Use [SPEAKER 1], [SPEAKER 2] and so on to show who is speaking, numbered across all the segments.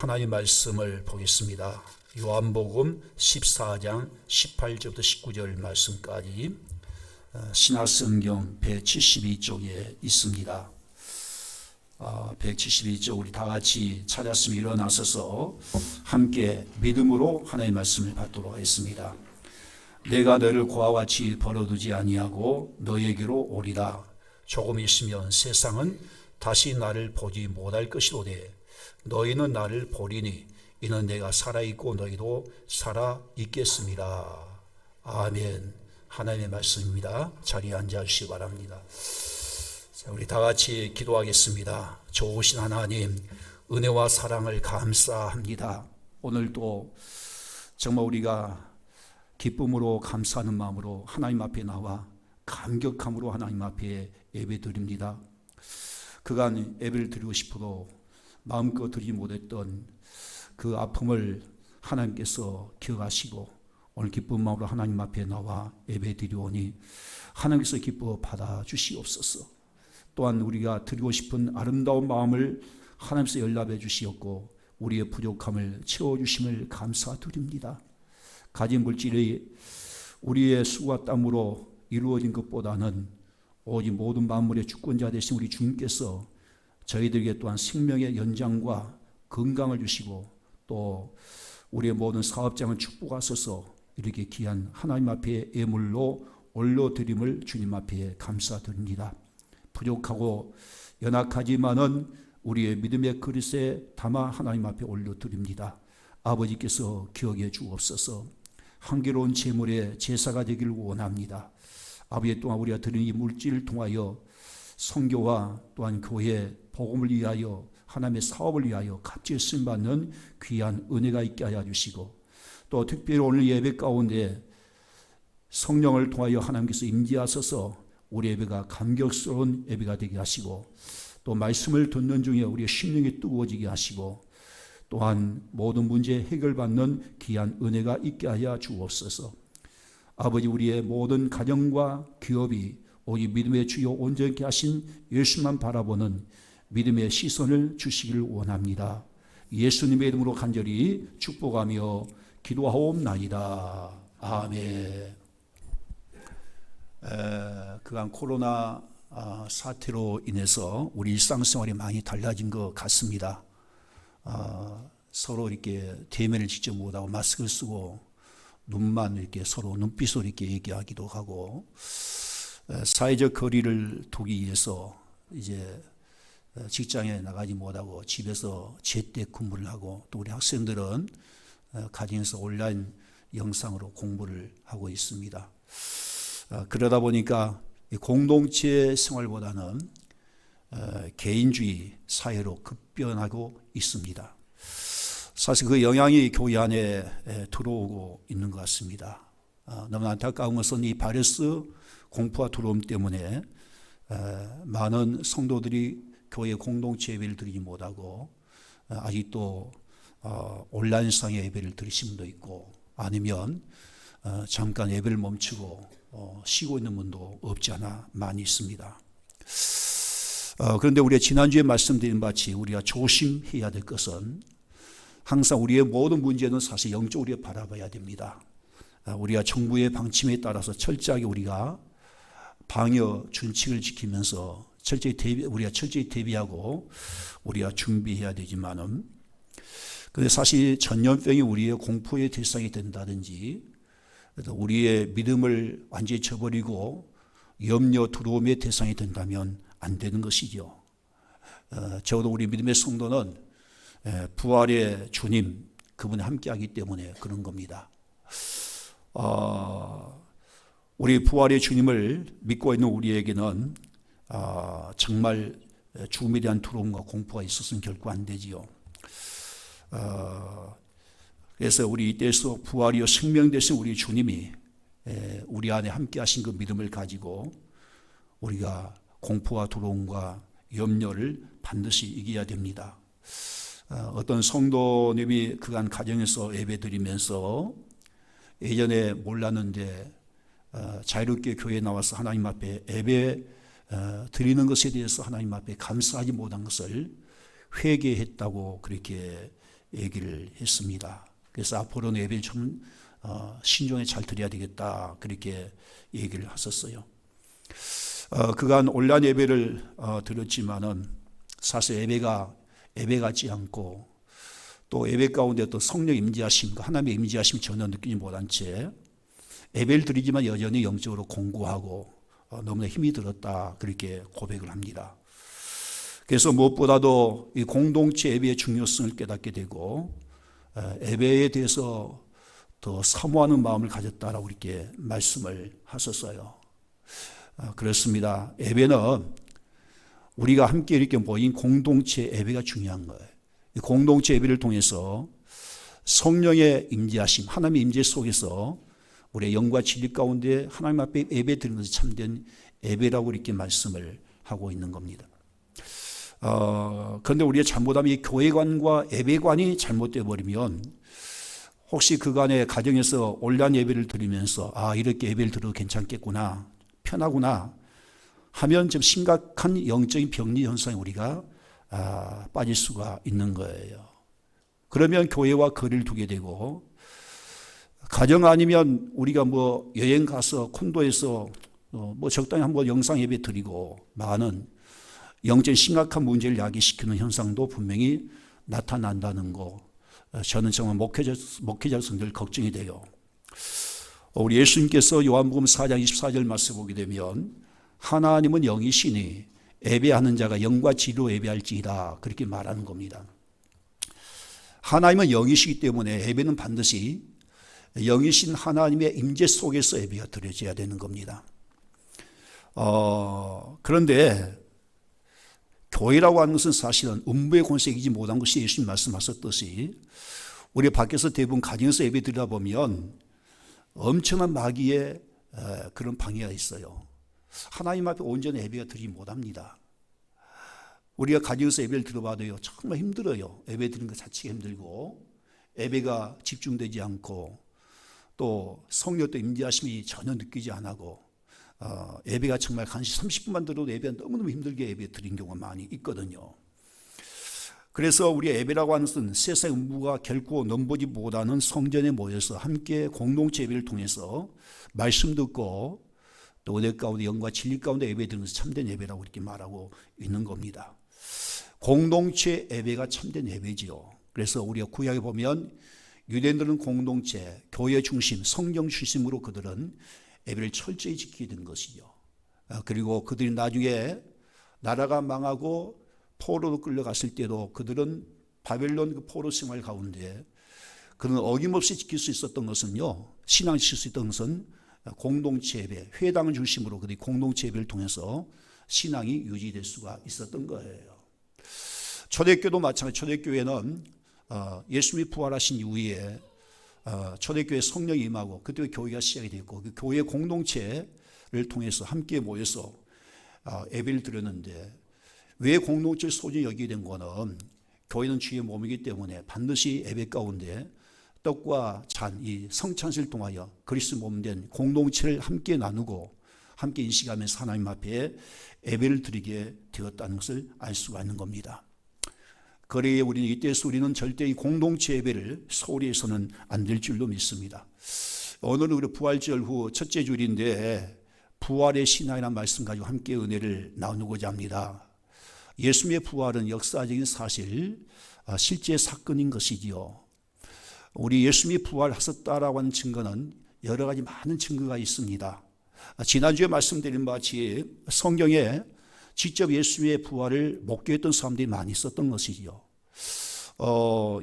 [SPEAKER 1] 하나님 말씀을 보겠습니다. 요한복음 14장 18절부터 19절 말씀까지 신약성경 172쪽에 있습니다. 172쪽 우리 다 같이 찾았으면 일어나서서 함께 믿음으로 하나님의 말씀을 받도록 하겠습니다. 내가 너를 그와 같이 버려두지 아니하고 너에게로 오리라. 조금 있으면 세상은 다시 나를 보지 못할 것이로되 너희는 나를 보리니 이는 내가 살아있고 너희도 살아있겠습니다. 아멘. 하나님의 말씀입니다. 자리에 앉아주시기 바랍니다. 자, 우리 다 같이 기도하겠습니다. 좋으신 하나님, 은혜와 사랑을 감사합니다. 오늘도 정말 우리가 기쁨으로 감사하는 마음으로 하나님 앞에 나와 감격함으로 하나님 앞에 예배드립니다. 그간 예배를 드리고 싶어도 마음껏 드리지 못했던 그 아픔을 하나님께서 기억하시고 오늘 기쁜 마음으로 하나님 앞에 나와 예배드리오니 하나님께서 기뻐 받아주시옵소서. 또한 우리가 드리고 싶은 아름다운 마음을 하나님께서 연락해 주시었고 우리의 부족함을 채워주심을 감사드립니다. 가진 물질이 우리의 수고와 땀으로 이루어진 것보다는 오직 모든 만물의 주권자 되신 우리 주님께서 저희들에게 또한 생명의 연장과 건강을 주시고 또 우리의 모든 사업장을 축복하셔서 이렇게 귀한 하나님 앞에 예물로 올려드림을 주님 앞에 감사드립니다. 부족하고 연약하지만은 우리의 믿음의 그릇에 담아 하나님 앞에 올려드립니다. 아버지께서 기억해 주옵소서. 한계로운 재물의 제사가 되기를 원합니다. 아버지 또한 우리가 드리는 이 물질을 통하여 선교와 또한 교회 복음을 위하여 하나님의 사업을 위하여 값지게 쓰임받는 귀한 은혜가 있게 하여 주시고 또 특별히 오늘 예배 가운데 성령을 통하여 하나님께서 임재하셔서 우리 예배가 감격스러운 예배가 되게 하시고 또 말씀을 듣는 중에 우리의 심령이 뜨거워지게 하시고 또한 모든 문제 해결받는 귀한 은혜가 있게 하여 주옵소서. 아버지 우리의 모든 가정과 기업이 오직 믿음의 주요 온전케 하신 예수만 바라보는 믿음의 시선을 주시기를 원합니다. 예수님의 이름으로 간절히 축복하며 기도하옵나이다. 아멘. 그간 코로나 사태로 인해서 우리 일상생활이 많이 달라진 것 같습니다. 서로 이렇게 대면을 직접 못하고 마스크를 쓰고 눈만 이렇게 서로 눈빛으로 이렇게 얘기하기도 하고 사회적 거리를 두기 위해서 이제 직장에 나가지 못하고 집에서 재택근무를 하고 또 우리 학생들은 가정에서 온라인 영상으로 공부를 하고 있습니다. 그러다 보니까 공동체 생활보다는 개인주의 사회로 급변하고 있습니다. 사실 그 영향이 교회 안에 들어오고 있는 것 같습니다. 너무 안타까운 것은 이 바이러스 공포와 두려움 때문에 많은 성도들이 교회 공동체 예배를 드리지 못하고 아직도 온라인상의 예배를 드리신 분도 있고 아니면 잠깐 예배를 멈추고 쉬고 있는 분도 없지 않아 많이 있습니다. 그런데 우리가 지난주에 말씀드린 바치 우리가 조심해야 될 것은 항상 우리의 모든 문제는 사실 영적으로 바라봐야 됩니다. 우리가 정부의 방침에 따라서 철저하게 우리가 방역 준칙을 지키면서 우리가 철저히 대비하고 우리가 준비해야 되지만은 근데 사실 전염병이 우리의 공포의 대상이 된다든지 우리의 믿음을 완전히 저버리고 염려 두려움의 대상이 된다면 안 되는 것이죠. 적어도 우리 믿음의 성도는 부활의 주님 그분이 함께하기 때문에 그런 겁니다. 우리 부활의 주님을 믿고 있는 우리에게는 정말 죽음에 대한 두려움과 공포가 있어서는 결코 안 되지요. 그래서 우리 이때에서 부활이요 생명 되신 우리 주님이 우리 안에 함께 하신 그 믿음을 가지고 우리가 공포와 두려움과 염려를 반드시 이겨야 됩니다. 어떤 성도님이 그간 가정에서 예배드리면서 예전에 몰랐는데 자유롭게 교회에 나와서 하나님 앞에 예배 드리는 것에 대해서 하나님 앞에 감사하지 못한 것을 회개했다고 그렇게 얘기를 했습니다. 그래서 앞으로는 예배를 좀 신중히 잘 드려야 되겠다, 그렇게 얘기를 하셨어요. 그간 온라인 예배를 드렸지만은 사실 예배 같지 않고, 또 예배 가운데 또 성령 임재하심과 하나님의 임재하심이 전혀 느끼지 못한 채 예배를 드리지만 여전히 영적으로 공고하고 너무나 힘이 들었다, 그렇게 고백을 합니다. 그래서 무엇보다도 이 공동체 예배의 중요성을 깨닫게 되고 예배에 대해서 더 사모하는 마음을 가졌다라고 이렇게 말씀을 하셨어요. 그렇습니다. 예배는 우리가 함께 이렇게 모인 공동체 예배가 중요한 거예요. 이 공동체 예배를 통해서 성령의 임재하심, 하나님의 임재 속에서 우리의 영과 진리 가운데 하나님 앞에 예배 드리는 것이 참된 예배라고 이렇게 말씀을 하고 있는 겁니다. 그런데 우리가 잘못하면 이 교회관과 예배관이 잘못되어 버리면 혹시 그간의 가정에서 온라인 예배를 드리면서 이렇게 예배를 드려도 괜찮겠구나, 편하구나 하면 좀 심각한 영적인 병리 현상에 우리가 빠질 수가 있는 거예요. 그러면 교회와 거리를 두게 되고, 가정 아니면 우리가 여행 가서 콘도에서 적당히 한번 영상 예배 드리고 많은 영적인 심각한 문제를 야기시키는 현상도 분명히 나타난다는 거, 저는 정말 목회자로서 늘 걱정이 돼요. 우리 예수님께서 요한복음 4장 24절 말씀 보게 되면 하나님은 영이시니 예배하는 자가 영과 진리로 예배할지이다, 그렇게 말하는 겁니다. 하나님은 영이시기 때문에 예배는 반드시 영이신 하나님의 임재 속에서 예배가 드려져야 되는 겁니다. 그런데 교회라고 하는 것은 사실은 음부의 권세에 이기지 못한 것이 예수님 말씀하셨듯이 우리 밖에서 대부분 가정에서 예배 드리다 보면 엄청난 마귀의 그런 방해가 있어요. 하나님 앞에 온전히 예배가 드리지 못합니다. 우리가 가정에서 예배를 드려봐도요, 정말 힘들어요. 예배 드리는 것 자체가 힘들고, 예배가 집중되지 않고, 또 성령의 임재하심이 전혀 느끼지 않고, 예배가 정말 간시 30분만 들어도 예배가 너무너무 힘들게 예배 드린 경우가 많이 있거든요. 그래서 우리가 예배라고 하는 것은 세상 음부가 결코 넘보지 못하는 성전에 모여서 함께 공동체 예배를 통해서 말씀 듣고 또 은혜 가운데 영과 진리 가운데 예배 드리는 것이 참된 예배라고 이렇게 말하고 있는 겁니다. 공동체 예배가 참된 예배지요. 그래서 우리가 구약에 보면 유대인들은 공동체, 교회 중심, 성경 중심으로 그들은 예배를 철저히 지키게 된 것이죠. 그리고 그들이 나중에 나라가 망하고 포로로 끌려갔을 때도 그들은 바벨론 그 포로 생활 가운데 그들은 어김없이 지킬 수 있었던 것은요, 신앙을 지킬 수 있던 것은 공동체 예배, 회당을 중심으로 그들이 공동체 예배를 통해서 신앙이 유지될 수가 있었던 거예요. 초대교도 마찬가지. 초대교회는 예수님이 부활하신 이후에 초대교회 성령이 임하고 그때 교회가 시작이 됐고, 그 교회 공동체를 통해서 함께 모여서 예배를 드렸는데, 왜 공동체를 소중히 여기게 된 거는 교회는 주의 몸이기 때문에 반드시 예배 가운데 떡과 잔, 이 성찬식을 통하여 그리스도 몸된 공동체를 함께 나누고 함께 인식하면서 하나님 앞에 예배를 드리게 되었다는 것을 알 수가 있는 겁니다. 그래야 이때에서 우리는 절대 이 공동체 예배를 소홀히 해서는 안 될 줄로 믿습니다. 오늘은 우리 부활절 후 첫째 주일인데 부활의 신앙이라는 말씀 가지고 함께 은혜를 나누고자 합니다. 예수님의 부활은 역사적인 사실, 실제 사건인 것이지요. 우리 예수님이 부활하셨다라고 하는 증거는 여러 가지 많은 증거가 있습니다. 지난주에 말씀드린 바와 같이 성경에 직접 예수님의 부활을 목격했던 사람들이 많이 있었던 것이지요.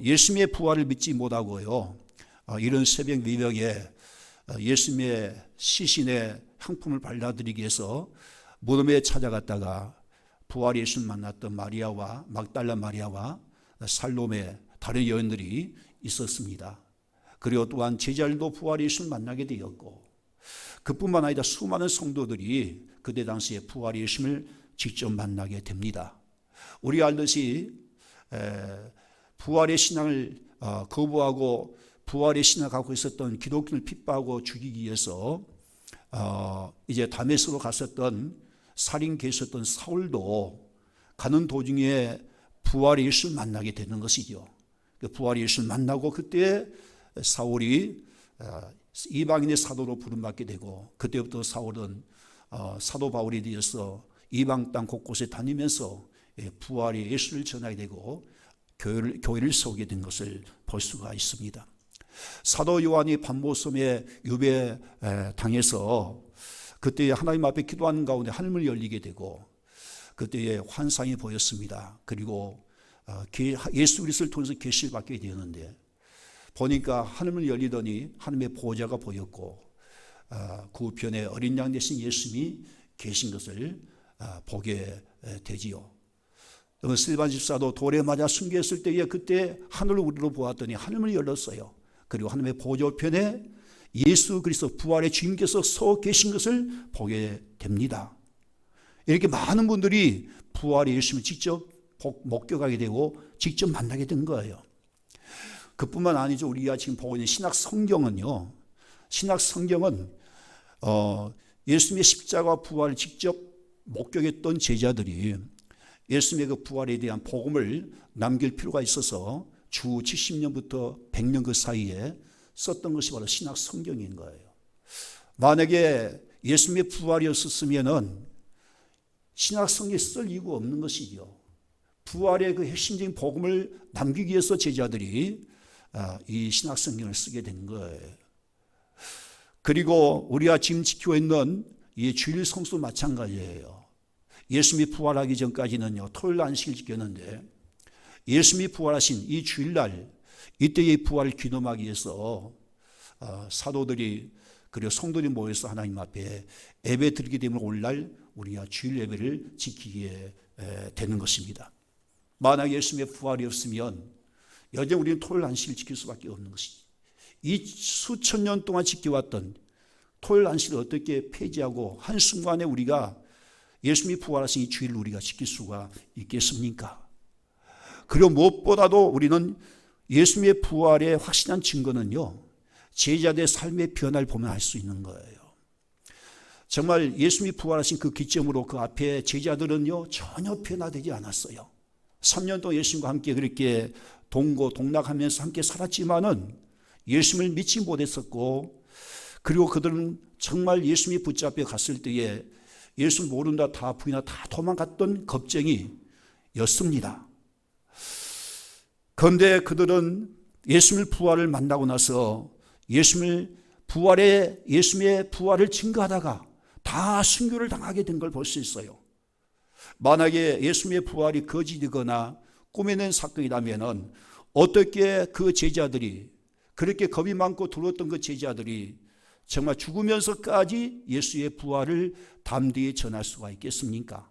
[SPEAKER 1] 예수님의 부활을 믿지 못하고요, 이런 새벽 미명에 예수님의 시신의 향품을 발라드리기 위해서 무덤에 찾아갔다가 부활 예수님 만났던 마리아와 막달라 마리아와 살로메 다른 여인들이 있었습니다. 그리고 또한 제자들도 부활 예수님 만나게 되었고, 그뿐만 아니라 수많은 성도들이 그때 당시에 부활 예수님을 직접 만나게 됩니다. 우리 알듯이 부활의 신앙을 거부하고 부활의 신앙을 갖고 있었던 기독교를 핍박하고 죽이기 위해서 이제 다메섹으로 갔었던 살인귀에 있었던 사울도 가는 도중에 부활의 예수를 만나게 되는 것이죠. 부활의 예수를 만나고 그때 사울이 이방인의 사도로 부름받게 되고, 그때부터 사울은 사도 바울에 대해서 이방 땅 곳곳에 다니면서 부활의 예수를 전하게 되고 교회를 세우게 된 것을 볼 수가 있습니다. 사도 요한이 반모섬에 유배 당해서 그때 하나님 앞에 기도하는 가운데 하늘을 열리게 되고 그때의 환상이 보였습니다. 그리고 예수 그리스도를 통해서 계시를 받게 되었는데, 보니까 하늘을 열리더니 하나님의 보호자가 보였고 그 우편에 어린 양 대신 예수님이 계신 것을 보게 되지요. 스데반 집사도 돌에 맞아 순교했을 때에 그때 하늘을 우리로 보았더니 하늘을 열렸어요. 그리고 하나님의 보호자 우편에 예수 그리스도 부활의 주님께서 서 계신 것을 보게 됩니다. 이렇게 많은 분들이 부활의 예수님을 직접 목격하게 되고 직접 만나게 된 거예요. 그뿐만 아니죠. 우리가 지금 보고 있는 신약 성경은요, 신약 성경은 예수님의 십자가 부활을 직접 목격했던 제자들이 예수님의 그 부활에 대한 복음을 남길 필요가 있어서 주 70년부터 100년 그 사이에 썼던 것이 바로 신약 성경인 거예요. 만약에 예수님의 부활이었었으면은 신약 성경에 쓸 이유가 없는 것이죠. 부활의 그 핵심적인 복음을 남기기 위해서 제자들이 이 신약 성경을 쓰게 된 거예요. 그리고 우리가 지금 지키고 있는 이 주일 성수도 마찬가지예요. 예수님이 부활하기 전까지는요, 토요일 안식을 지켰는데 예수님이 부활하신 이 주일날, 이때의 부활을 기념하기 위해서 사도들이 그리고 성도들이 모여서 하나님 앞에 예배 드리게 되면 오늘날 우리가 주일 예배를 지키게 되는 것입니다. 만약 예수님의 부활이 없으면 여전히 우리는 토요일 안식을 지킬 수밖에 없는 것이지. 이 수천 년 동안 지켜왔던 토요일 안식을 어떻게 폐지하고 한순간에 우리가 예수님이 부활하신 이 주일을 우리가 지킬 수가 있겠습니까? 그리고 무엇보다도 우리는 예수님의 부활의 확실한 증거는요, 제자들의 삶의 변화를 보면 알 수 있는 거예요. 정말 예수님이 부활하신 그 기점으로 그 앞에 제자들은요, 전혀 변화되지 않았어요. 3년 동안 예수님과 함께 그렇게 동고동락하면서 함께 살았지만은 예수님을 믿지 못했었고, 그리고 그들은 정말 예수님이 붙잡혀 갔을 때에 예수를 모른다 다 부인하다 다 도망갔던 겁쟁이였습니다. 그런데 그들은 예수님의 부활을 만나고 나서 예수님의 부활을 증거하다가 다 순교를 당하게 된 걸 볼 수 있어요. 만약에 예수님의 부활이 거짓이거나 꾸며낸 사건이라면 어떻게 그 제자들이, 그렇게 겁이 많고 두려웠던 그 제자들이 정말 죽으면서까지 예수의 부활을 담대히 전할 수가 있겠습니까?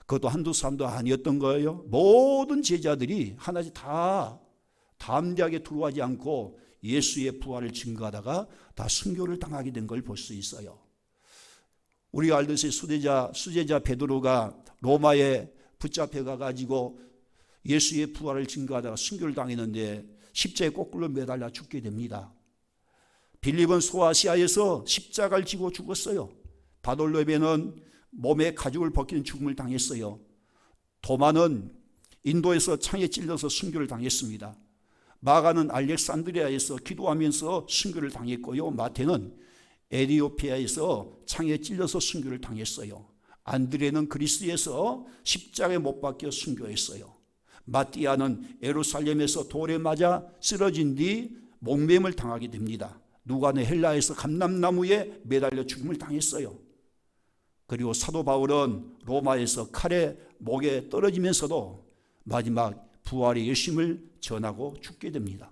[SPEAKER 1] 그것도 한두 사람도 아니었던 거예요. 모든 제자들이 하나씩 다 담대하게 두려워하지 않고 예수의 부활을 증거하다가 다 순교를 당하게 된 걸 볼 수 있어요. 우리가 알듯이 수제자 베드로가 로마에 붙잡혀 가지고 예수의 부활을 증거하다가 순교를 당했는데 십자가에 거꾸로 매달려 죽게 됩니다. 빌립은 소아시아에서 십자가를 지고 죽었어요. 바돌로메는 몸에 가죽을 벗기는 죽음을 당했어요. 도마는 인도에서 창에 찔려서 순교를 당했습니다. 마가는 알렉산드리아에서 기도하면서 순교를 당했고요. 마태는 에티오피아에서 창에 찔려서 순교를 당했어요. 안드레는 그리스에서 십자가에 못 박혀 순교했어요. 마띠아는 예루살렘에서 돌에 맞아 쓰러진 뒤 목매임을 당하게 됩니다. 누가는 헬라에서 감람나무에 매달려 죽음을 당했어요. 그리고 사도 바울은 로마에서 칼에 목에 떨어지면서도 마지막 부활의 예수님을 전하고 죽게 됩니다.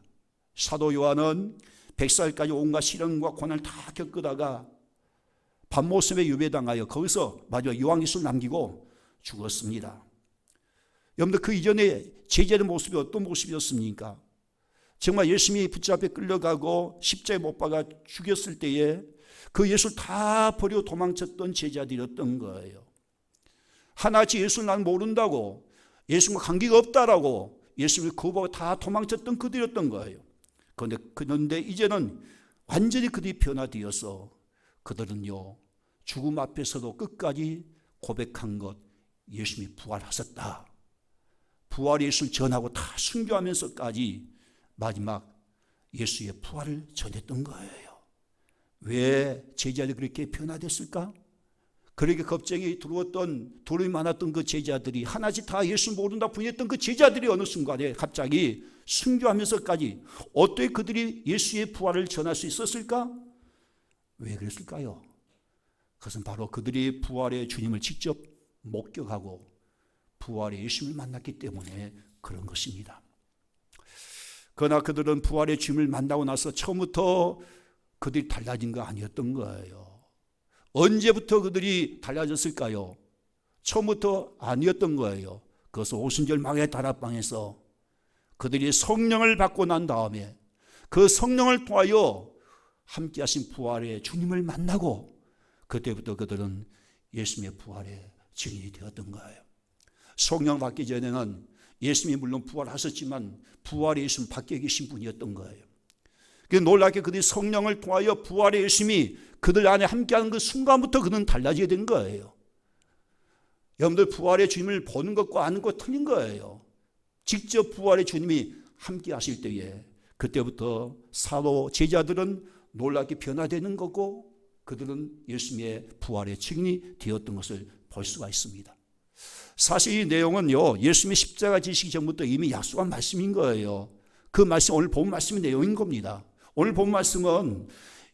[SPEAKER 1] 사도 요한은 100살까지 온갖 시련과 고난을 다 겪다가 반모섬에 유배당하여 거기서 마지막 요한계시를 남기고 죽었습니다. 여러분들 그 이전에 제자의 모습이 어떤 모습이었습니까? 정말 예수님이 붙잡혀 끌려가고 십자가에 못 박아 죽였을 때에 그 예수를 다 버리고 도망쳤던 제자들이었던 거예요. 하나같이 예수를 난 모른다고, 예수님과 관계가 없다라고 예수님을 거부하고 다 도망쳤던 그들이었던 거예요. 그런데 이제는 완전히 그들이 변화되어서 그들은요, 죽음 앞에서도 끝까지 고백한 것, 예수님이 부활하셨다. 부활의 예수를 전하고 다 순교하면서까지 마지막 예수의 부활을 전했던 거예요. 왜 제자들이 그렇게 변화됐을까? 그렇게 겁쟁이 두려웠던, 두려움이 많았던 그 제자들이, 하나씩 다 예수 모른다 부인했던 그 제자들이 어느 순간에 갑자기 순교하면서까지 어떻게 그들이 예수의 부활을 전할 수 있었을까? 왜 그랬을까요? 그것은 바로 그들이 부활의 주님을 직접 목격하고 부활의 예수님을 만났기 때문에 그런 것입니다. 그러나 그들은 부활의 주님을 만나고 나서 처음부터 그들이 달라진 거 아니었던 거예요. 언제부터 그들이 달라졌을까요? 처음부터 아니었던 거예요. 그것은 오순절 막의 다락방에서 그들이 성령을 받고 난 다음에 그 성령을 통하여 함께 하신 부활의 주님을 만나고 그때부터 그들은 예수님의 부활의 증인이 되었던 거예요. 성령 받기 전에는 예수님이 물론 부활하셨지만 부활의 예수님 밖에 계신 분이었던 거예요. 놀랍게 그들이 성령을 통하여 부활의 예수님이 그들 안에 함께하는 그 순간부터 그들은 달라지게 된 거예요. 여러분들 부활의 주님을 보는 것과 아는 것 틀린 거예요. 직접 부활의 주님이 함께 하실 때에 그때부터 사도 제자들은 놀랍게 변화되는 거고 그들은 예수님의 부활의 증인이 되었던 것을 볼 수가 있습니다. 사실 이 내용은요, 예수님의 십자가 지시기 전부터 이미 약속한 말씀인 거예요. 그 말씀, 오늘 본 말씀의 내용인 겁니다. 오늘 본 말씀은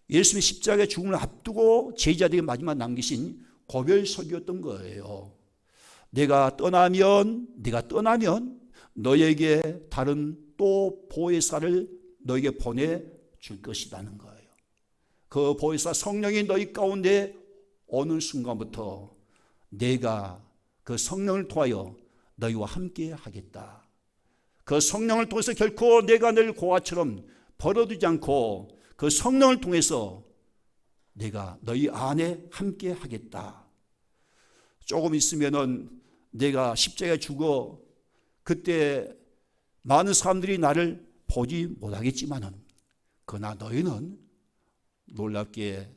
[SPEAKER 1] 예수님의 십자가의 죽음을 앞두고 제자들에게 마지막 남기신 고별 설교였던 거예요. 내가 떠나면 너에게 다른 또 보혜사를 너에게 보내줄 것이라는 거예요. 그 보혜사 성령이 너희 가운데 오는 순간부터 내가 그 성령을 통하여 너희와 함께 하겠다. 그 성령을 통해서 결코 내가 늘 고아처럼 버려두지 않고 그 성령을 통해서 내가 너희 안에 함께 하겠다. 조금 있으면은 내가 십자가에 죽어 그때 많은 사람들이 나를 보지 못하겠지만은 그러나 너희는 놀랍게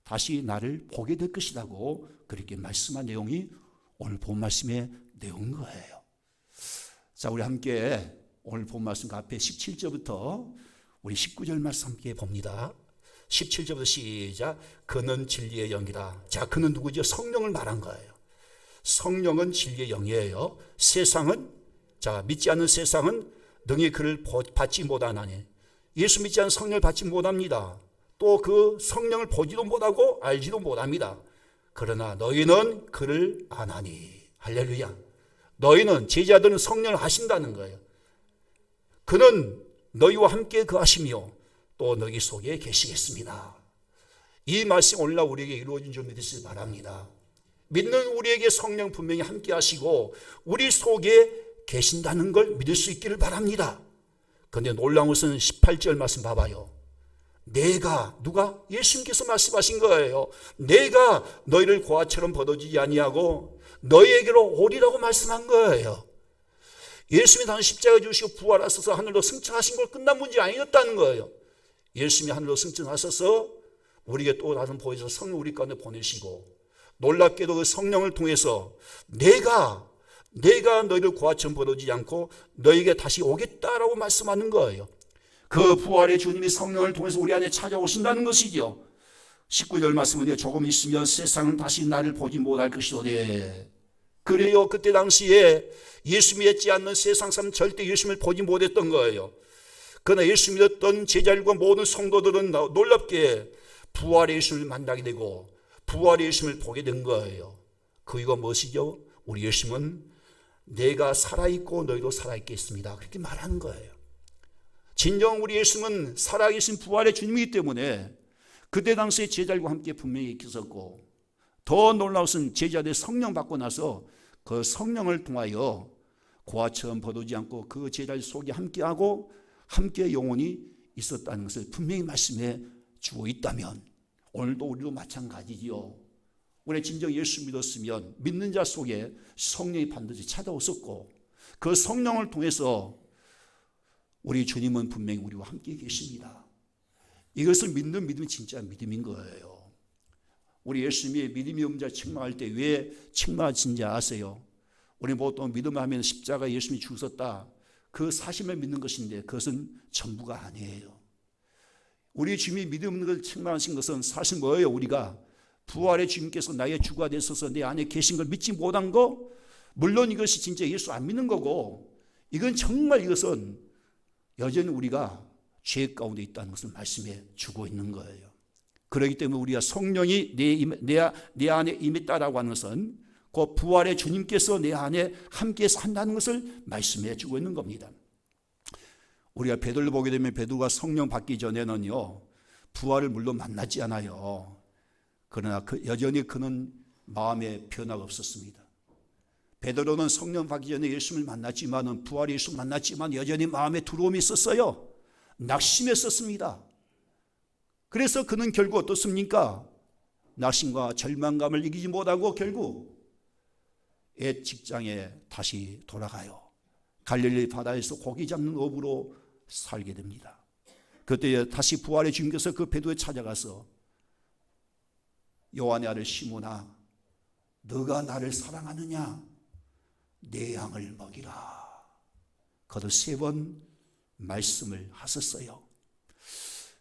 [SPEAKER 1] 다시 나를 보게 될 것이라고 그렇게 말씀한 내용이 오늘 본 말씀의 내용인 거예요. 자, 우리 함께 오늘 본 말씀 그 앞에 17절부터 우리 19절 말씀 함께 봅니다. 17절부터 시작. 그는 진리의 영이라. 자, 그는 누구죠? 성령을 말한 거예요. 성령은 진리의 영이에요. 세상은, 자, 믿지 않는 세상은 능히 그를 받지 못하나니. 예수 믿지 않는 성령을 받지 못합니다. 또 그 성령을 보지도 못하고 알지도 못합니다. 그러나 너희는 그를 아나니. 할렐루야. 너희는, 제자들은 성령을 아신다는 거예요. 그는 너희와 함께 거하시며 또 너희 속에 계시겠습니다. 이 말씀 오늘날 우리에게 이루어진 줄 믿으시기 바랍니다. 믿는 우리에게 성령 분명히 함께 하시고 우리 속에 계신다는 걸 믿을 수 있기를 바랍니다. 그런데 놀라운 것은 18절 말씀 봐봐요. 내가, 누가? 예수님께서 말씀하신 거예요. 내가 너희를 고아처럼 버려지지 아니하고 너희에게로 오리라고 말씀한 거예요. 예수님이 당시 십자가에 죽으시고 부활하셔서 하늘로 승천하신 걸 끝난 문제 아니었다는 거예요. 예수님이 하늘로 승천하셔서 우리에게 또 다른 보혜사 성령 우리 가운데 보내시고 놀랍게도 그 성령을 통해서 내가 너희를 고아처럼 버려지지 않고 너희에게 다시 오겠다라고 말씀하는 거예요. 그 부활의 주님이 성령을 통해서 우리 안에 찾아오신다는 것이죠. 19절 말씀은 조금 있으면 세상은 다시 나를 보지 못할 것이오되. 그래요. 그때 당시에 예수 믿지 않는 세상 사람은 절대 예수님을 보지 못했던 거예요. 그러나 예수 믿었던 제자들과 모든 성도들은 놀랍게 부활의 예수님을 만나게 되고 부활의 예수님을 보게 된 거예요. 그 이유가 무엇이죠? 우리 예수님은 내가 살아있고 너희도 살아있겠습니다. 그렇게 말하는 거예요. 진정 우리 예수님은 살아계신 부활의 주님이기 때문에 그때 당시에 제자들과 함께 분명히 있었고 더 놀라운 것은 제자들이 성령 받고 나서 그 성령을 통하여 고아처럼 버리지 않고 그 제자들 속에 함께하고 함께 영원히 있었다는 것을 분명히 말씀해 주고 있다면 오늘도 우리도 마찬가지지요. 우리 진정 예수 믿었으면 믿는 자 속에 성령이 반드시 찾아오셨고 그 성령을 통해서 우리 주님은 분명히 우리와 함께 계십니다. 이것을 믿는 믿음이 진짜 믿음인 거예요. 우리 예수님이 믿음이 없는 자 책망할 때 왜 책망하신지 아세요? 우리 보통 믿음을 하면 십자가 예수님이 죽으셨다, 그 사실을 믿는 것인데 그것은 전부가 아니에요. 우리 주님이 믿음을 책망하신 것은 사실 뭐예요? 우리가 부활의 주님께서 나의 주가 되셔서 내 안에 계신 걸 믿지 못한 거, 물론 이것이 진짜 예수 안 믿는 거고, 이건 정말 이것은 여전히 우리가 죄 가운데 있다는 것을 말씀해 주고 있는 거예요. 그렇기 때문에 우리가 성령이 내 안에 임했다라고 하는 것은 그 부활의 주님께서 내 안에 함께 산다는 것을 말씀해 주고 있는 겁니다. 우리가 베드로를 보게 되면 베드로가 성령 받기 전에는요, 부활을 물론 만나지 않아요. 그러나 여전히 그는 마음에 변화가 없었습니다. 베드로는 성령 받기 전에 예수님을 만났지만, 부활의 예수를 만났지만 여전히 마음에 두려움이 있었어요. 낙심했었습니다. 그래서 그는 결국 어떻습니까? 낙심과 절망감을 이기지 못하고 결국 옛 직장에 다시 돌아가요. 갈릴리 바다에서 고기 잡는 어부로 살게 됩니다. 그때 다시 부활의 주님께서 그 베드로에 찾아가서 요한의 아들 시몬아, 너가 나를 사랑하느냐? 내 양을 먹이라. 거듭 3번 말씀을 하셨어요.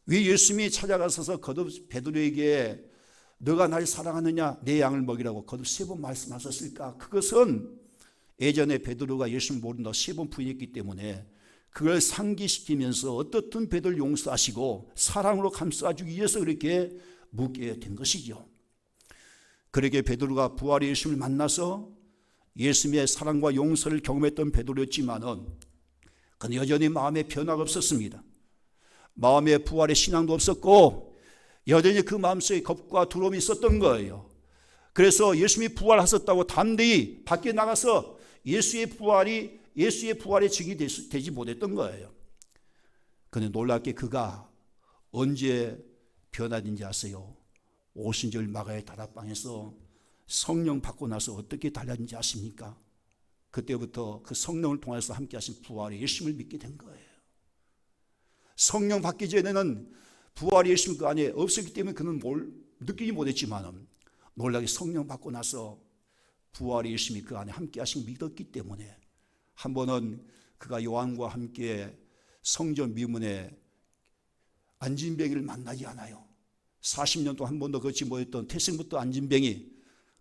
[SPEAKER 1] 왜 예수님이 찾아가셔서 거듭 베드로에게 너가 나를 사랑하느냐, 내 양을 먹이라고 거듭 3번 말씀하셨을까? 그것은 예전에 베드로가 예수를 모른다고 3번 부인했기 때문에 그걸 상기시키면서 어떻든 베드로를 용서하시고 사랑으로 감싸주기 위해서 그렇게 묻게 된 것이죠. 그렇게 베드로가 부활의 예수님을 만나서 예수님의 사랑과 용서를 경험했던 베드로였지만은 그는 여전히 마음에 변화가 없었습니다. 마음에 부활의 신앙도 없었고 여전히 그 마음속에 겁과 두려움이 있었던 거예요. 그래서 예수님이 부활하셨다고 담대히 밖에 나가서 예수의 부활의 증이 되지 못했던 거예요. 그런데 놀랍게 그가 언제 변화된지 아세요? 오순절 마가의 다락방에서 성령 받고 나서 어떻게 달라진지 아십니까? 그때부터 그 성령을 통해서 함께 하신 부활의 예수님을 믿게 된 거예요. 성령 받기 전에는 부활의 예수님 그 안에 없었기 때문에 그는 느끼지 못했지만 놀랍게 성령 받고 나서 부활의 예수님이 그 안에 함께 하신 믿었기 때문에 한 번은 그가 요한과 함께 성전 미문에 안진뱅이를 만나지 않아요. 40년 동안 한 번도 걷지 못했던 태생부터 안진뱅이,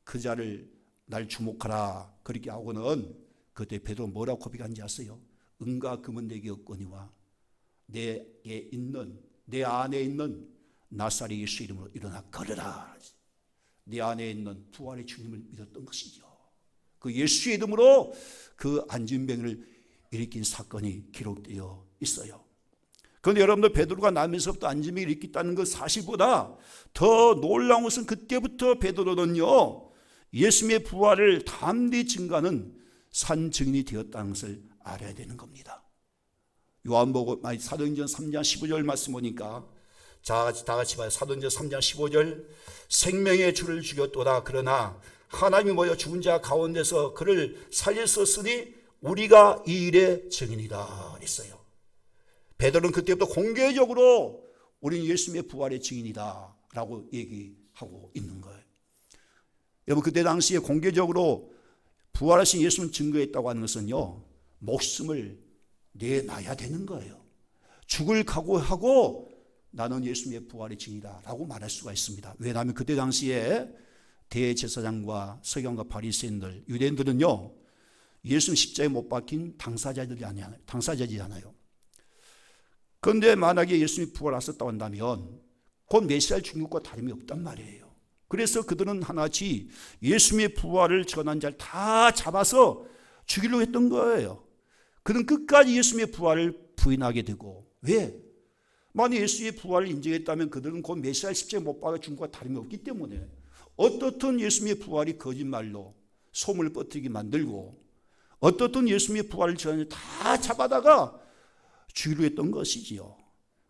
[SPEAKER 1] 그 자를 날 주목하라 그렇게 하고는 그때 베드로 뭐라고 고백한지 아세요? 은과 금은 내게 없거니와 내 안에 있는 나사렛 예수 이름으로 일어나 걸으라. 내 안에 있는 부활의 주님을 믿었던 것이죠. 그 예수의 이름으로 그 안진뱅이를 일으킨 사건이 기록되어 있어요. 그런데 여러분들 베드로가 나면서부터 안진뱅이를 일으켰다는 그 사실보다 더 놀라운 것은 그때부터 베드로는요, 예수님의 부활을 담대히 증거하는 산 증인이 되었다는 것을 알아야 되는 겁니다. 요한복음 사도행전 3장 15절 말씀 보니까 다 같이 봐요. 사도행전 3장 15절. 생명의 주를 죽였도다. 그러나 하나님이 모여 죽은 자 가운데서 그를 살리셨으니 우리가 이 일의 증인이다 했어요. 베드로는 그때부터 공개적으로 우리는 예수님의 부활의 증인이다 라고 얘기하고 있는 거예요. 여러분, 그때 당시에 공개적으로 부활하신 예수님을 증거했다고 하는 것은요, 목숨을 내놔야 되는 거예요. 죽을 각오하고 나는 예수님의 부활의 증인이다 라고 말할 수가 있습니다. 왜냐하면 그때 당시에 대제사장과 서기관과 바리새인들, 유대인들은요, 예수님 십자가에 못 박힌 당사자들이잖아요. 그런데 만약에 예수님이 부활하셨다고 한다면 곧 메시아를 죽는 것과 다름이 없단 말이에요. 그래서 그들은 하나같이 예수님의 부활을 전한 자를 다 잡아서 죽이려고 했던 거예요. 그는 끝까지 예수님의 부활을 부인하게 되고, 왜? 만약 예수의 부활을 인정했다면 그들은 곧 메시아 십자가에 못 박아 죽은 것과 다름이 없기 때문에 어떻든 예수님의 부활이 거짓말로 소문을 퍼뜨리게 만들고 어떻든 예수님의 부활을 전한 자를 다 잡아다가 죽이려 했던 것이지요.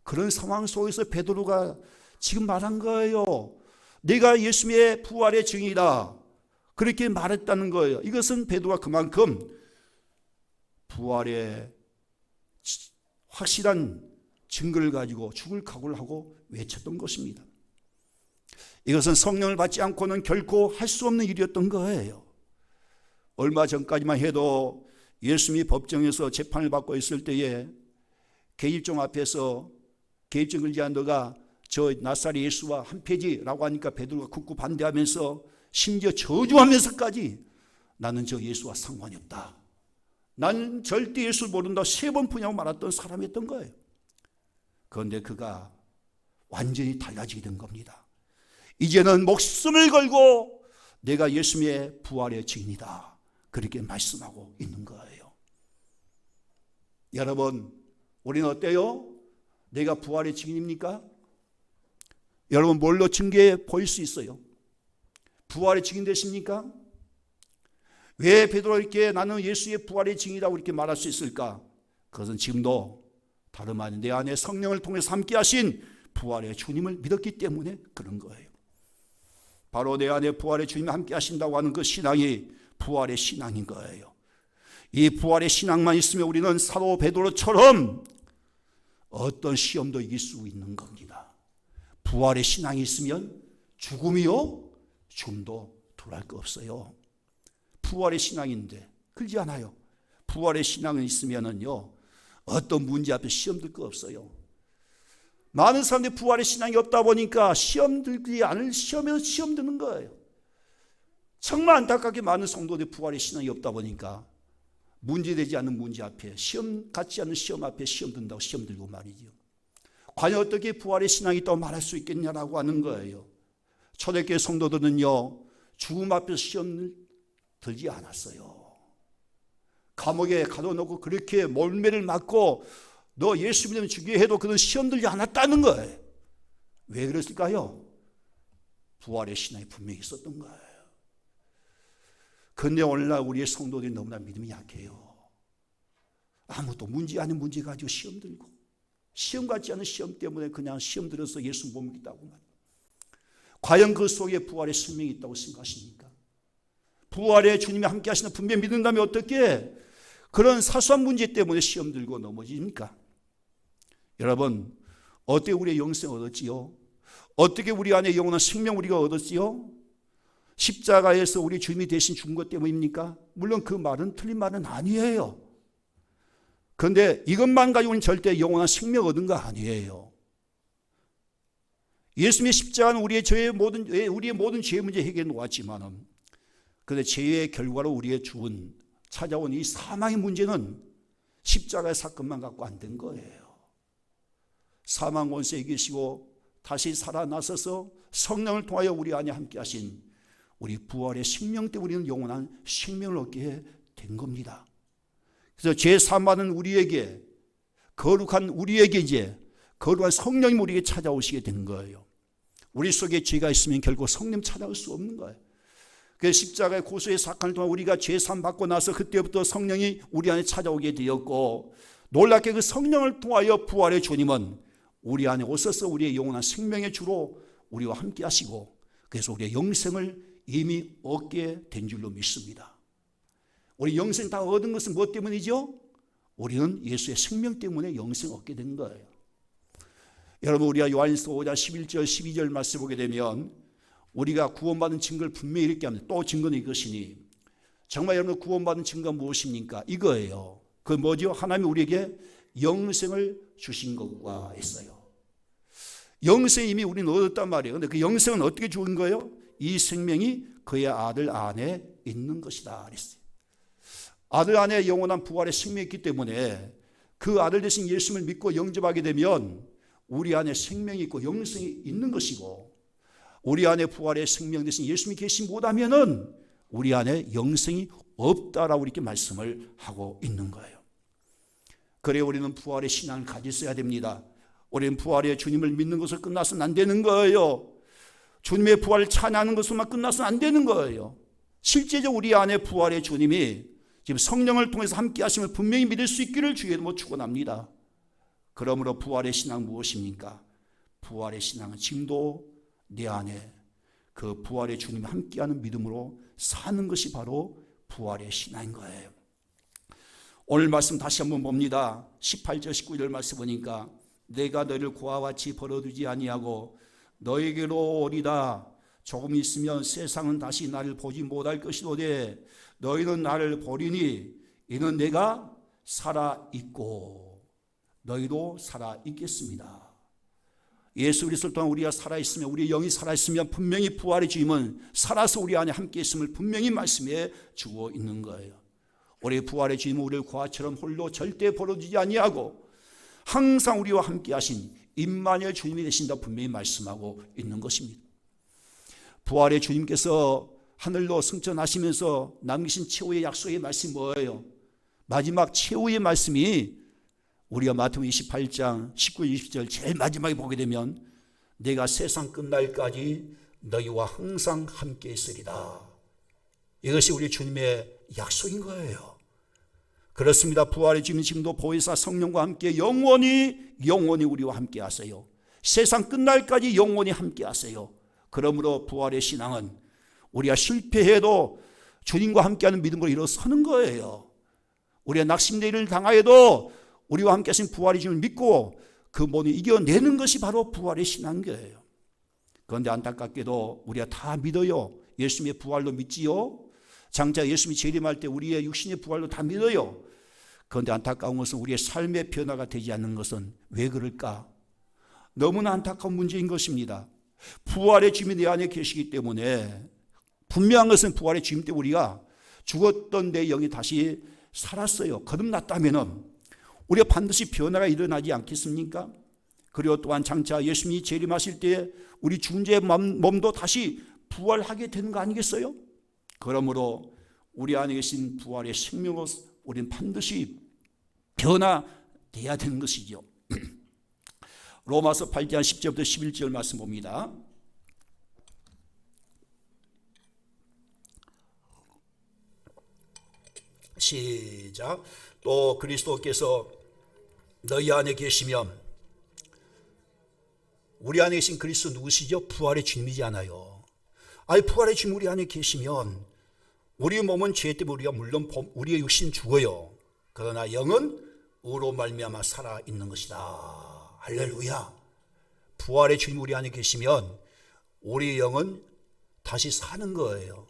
[SPEAKER 1] 그런 상황 속에서 베드로가 지금 말한 거예요. 내가 예수님의 부활의 증인이다. 그렇게 말했다는 거예요. 이것은 베드로가 그만큼 부활의 확실한 증거를 가지고 죽을 각오를 하고 외쳤던 것입니다. 이것은 성령을 받지 않고는 결코 할 수 없는 일이었던 거예요. 얼마 전까지만 해도 예수님이 법정에서 재판을 받고 있을 때에 계집종 앞에서 계집종 걸지 않은 너가 저 나사렛 예수와 한패지라고 하니까 베드로가 굳고 반대하면서 심지어 저주하면서까지 나는 저 예수와 상관이 없다, 나는 절대 예수를 모른다 3번 푸냐고 말했던 사람이었던 거예요. 그런데 그가 완전히 달라지게 된 겁니다. 이제는 목숨을 걸고 내가 예수님의 부활의 증인이다, 그렇게 말씀하고 있는 거예요. 여러분, 우리는 어때요? 내가 부활의 증인입니까? 여러분, 뭘로 증거해 보일 수 있어요? 부활의 증인 되십니까? 왜 베드로가 이렇게 나는 예수의 부활의 증인이라고 이렇게 말할 수 있을까? 그것은 지금도 다름 아닌 내 안에 성령을 통해서 함께 하신 부활의 주님을 믿었기 때문에 그런 거예요. 바로 내 안에 부활의 주님이 함께 하신다고 하는 그 신앙이 부활의 신앙인 거예요. 이 부활의 신앙만 있으면 우리는 사도 베드로처럼 어떤 시험도 이길 수 있는 겁니다. 부활의 신앙이 있으면 죽음이요, 죽음도 돌아갈 거 없어요. 부활의 신앙인데 그렇지 않아요. 부활의 신앙은 있으면은요, 어떤 문제 앞에 시험 들 거 없어요. 많은 사람들이 부활의 신앙이 없다 보니까 시험 들지 않을 시험에서 시험 드는 거예요. 정말 안타깝게 많은 성도들이 부활의 신앙이 없다 보니까 문제되지 않는 문제 앞에, 시험 같지 않은 시험 앞에 시험 든다고 시험 들고 말이죠. 과연 어떻게 부활의 신앙이 있다고 말할 수 있겠냐라고 하는 거예요. 초대교회 성도들은요, 죽음 앞에서 시험을 들지 않았어요. 감옥에 가둬놓고 그렇게 몰매를 맞고 너 예수 믿으면 죽게 해도 그는 시험 들지 않았다는 거예요. 왜 그랬을까요? 부활의 신앙이 분명히 있었던 거예요. 그런데 오늘날 우리의 성도들이 너무나 믿음이 약해요. 아무도 문제 아닌 문제 가지고 시험 들고, 시험 같지 않은 시험 때문에 그냥 시험 들어서 예수 못 믿겠다고 말이에요. 과연 그 속에 부활의 생명이 있다고 생각하십니까? 부활의 주님이 함께 하시는 분명히 믿는다면 어떻게 그런 사소한 문제 때문에 시험 들고 넘어집니까? 여러분, 어떻게 우리의 영생을 얻었지요? 어떻게 우리 안에 영원한 생명 우리가 얻었지요? 십자가에서 우리 주님이 대신 죽은 것 때문입니까? 물론 그 말은 틀린 말은 아니에요. 그런데 이것만 가지고는 절대 영원한 생명 얻은 거 아니에요. 예수님의 십자가는 우리의 모든 죄의 문제 해결해 놓았지만은, 그런데 죄의 결과로 우리의 죽은 찾아온 이 사망의 문제는 십자가의 사건만 갖고 안 된 거예요. 사망 권세 이기시고 다시 살아나서서 성령을 통하여 우리 안에 함께 하신 우리 부활의 생명 때문에 우리는 영원한 생명을 얻게 된 겁니다. 그래서 죄 사함받은 우리에게, 거룩한 우리에게 이제 거룩한 성령이 우리에게 찾아오시게 된 거예요. 우리 속에 죄가 있으면 결국 성령 찾아올 수 없는 거예요. 그 십자가의 고소의 사건을 통해 우리가 죄 사함 받고 나서 그때부터 성령이 우리 안에 찾아오게 되었고, 놀랍게 그 성령을 통하여 부활의 주님은 우리 안에 오셔서 우리의 영원한 생명의 주로 우리와 함께 하시고, 그래서 우리의 영생을 이미 얻게 된 줄로 믿습니다. 우리 영생 다 얻은 것은 무엇 때문이죠? 우리는 예수의 생명 때문에 영생 얻게 된 거예요. 여러분, 우리가 요한일서 5장 11절 12절 말씀 보게 되면 우리가 구원받은 증거를 분명히 이렇게 합니다. 또 증거는 이것이니, 정말 여러분 구원받은 증거가 무엇입니까? 이거예요. 그 뭐죠? 하나님이 우리에게 영생을 주신 것과 있어요. 영생 이미 우리는 얻었단 말이에요. 그런데 그 영생은 어떻게 주은 거예요? 이 생명이 그의 아들 안에 있는 것이다 그랬어요. 아들 안에 영원한 부활의 생명이 있기 때문에 그 아들 대신 예수님을 믿고 영접하게 되면 우리 안에 생명이 있고 영생이 있는 것이고, 우리 안에 부활의 생명 대신 예수님이 계시 못하면은 우리 안에 영생이 없다라고 이렇게 말씀을 하고 있는 거예요. 그래 우리는 부활의 신앙을 가졌어야 됩니다. 우리는 부활의 주님을 믿는 것을 끝나서는 안 되는 거예요. 주님의 부활을 찬양하는 것으로만 끝나서는 안 되는 거예요. 실제적으로 우리 안에 부활의 주님이 지금 성령을 통해서 함께 하심을 분명히 믿을 수 있기를 주의 이름으로 축원합니다. 그러므로 부활의 신앙 무엇입니까? 부활의 신앙은 지금도 내 안에 그 부활의 주님이 함께하는 믿음으로 사는 것이 바로 부활의 신앙인 거예요. 오늘 말씀 다시 한번 봅니다. 18절 19절 말씀 보니까 내가 너를 고아와 같이 버려두지 아니하고 너에게로 오리다. 조금 있으면 세상은 다시 나를 보지 못할 것이로되 너희는 나를 보리니 이는 내가 살아있고 너희도 살아있겠습니다. 예수 그리스도 동안 우리가 살아있으면, 우리 영이 살아있으면 분명히 부활의 주임은 살아서 우리 안에 함께 있음을 분명히 말씀해 주고 있는 거예요. 우리 부활의 주임은 우리를 고아처럼 홀로 절대 버려두지 아니하고 항상 우리와 함께 하신 임마누엘 주님이 되신다 분명히 말씀하고 있는 것입니다. 부활의 주님께서 하늘로 승천하시면서 남기신 최후의 약속의 말씀이 뭐예요? 마지막 최후의 말씀이 우리가 마태복음 28장 19, 20절 제일 마지막에 보게 되면 내가 세상 끝날까지 너희와 항상 함께 있으리다. 이것이 우리 주님의 약속인 거예요. 그렇습니다. 부활의 주님 지금도 보혜사 성령과 함께 영원히 우리와 함께 하세요. 세상 끝날까지 영원히 함께 하세요. 그러므로 부활의 신앙은 우리가 실패해도 주님과 함께하는 믿음으로 일어서는 거예요. 우리가 낙심되기를 당하여도 우리와 함께 하신 부활의 주님을 믿고 그 모든 이겨내는 것이 바로 부활의 신앙인 거예요. 그런데 안타깝게도 우리가 다 믿어요. 예수님의 부활도 믿지요. 장차 예수님이 재림할 때 우리의 육신의 부활도 다 믿어요. 그런데 안타까운 것은 우리의 삶의 변화가 되지 않는 것은 왜 그럴까? 너무나 안타까운 문제인 것입니다. 부활의 주님이 내 안에 계시기 때문에 분명한 것은 부활의 주님 때문에 우리가 죽었던 내 영이 다시 살았어요. 거듭났다면 우리가 반드시 변화가 일어나지 않겠습니까? 그리고 또한 장차 예수님이 재림하실 때 우리 죽은 자의 몸도 다시 부활하게 되는 거 아니겠어요? 그러므로 우리 안에 계신 부활의 생명으로 우리는 반드시 변화돼야 되는 것이죠. 로마서 8장 10절부터 11절 말씀 봅니다. 시작. 또 그리스도께서 너희 안에 계시면, 우리 안에 계신 그리스도 누구시죠? 부활의 주님이지 않아요. 아니 부활의 주님 우리 안에 계시면 우리 몸은 죄 때문에 우리가 물론 우리의 육신 죽어요. 그러나 영은 의로 말미암아 살아 있는 것이다. 할렐루야. 부활의 주님 우리 안에 계시면 우리의 영은 다시 사는 거예요.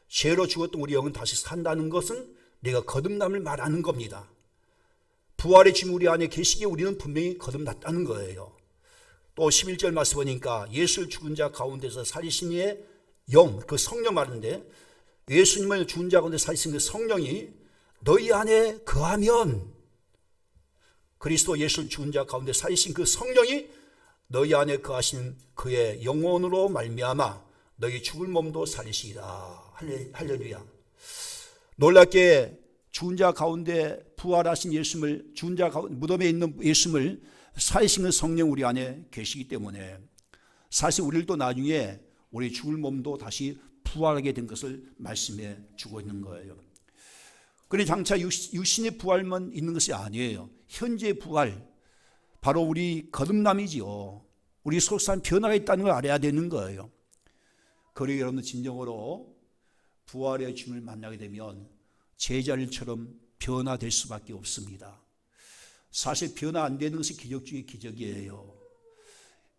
[SPEAKER 1] 죄로 죽었던 우리 영은 다시 산다는 것은 내가 거듭남을 말하는 겁니다. 부활의 주님 우리 안에 계시기에 우리는 분명히 거듭났다는 거예요. 또 11절 말씀 보니까 예수를 죽은 자 가운데서 살리신 이의 영, 그 성령 말인데 예수님을 죽은 자 가운데 살리신 그 성령이 너희 안에 거하면, 그리스도 예수를 죽은 자 가운데 살리신 그 성령이 너희 안에 거하신 그의 영혼으로 말미암아 너희 죽을 몸도 살리시리라. 할렐루야. 놀랍게 죽은 자 가운데 부활하신 예수님을, 죽은 자 가운데 무덤에 있는 예수님을 살리신 그 성령 우리 안에 계시기 때문에 사실 우리를 또 나중에 우리 죽을 몸도 다시 부활하게 된 것을 말씀해 주고 있는 거예요. 그러니 장차 육신의 부활만 있는 것이 아니에요. 현재의 부활, 바로 우리 거듭남이지요. 우리 속산 변화가 있다는 걸 알아야 되는 거예요. 그러기 여러분 진정으로 부활의 주님을 만나게 되면 제자들처럼 변화될 수밖에 없습니다. 사실 변화 안 되는 것이 기적 중에 기적이에요.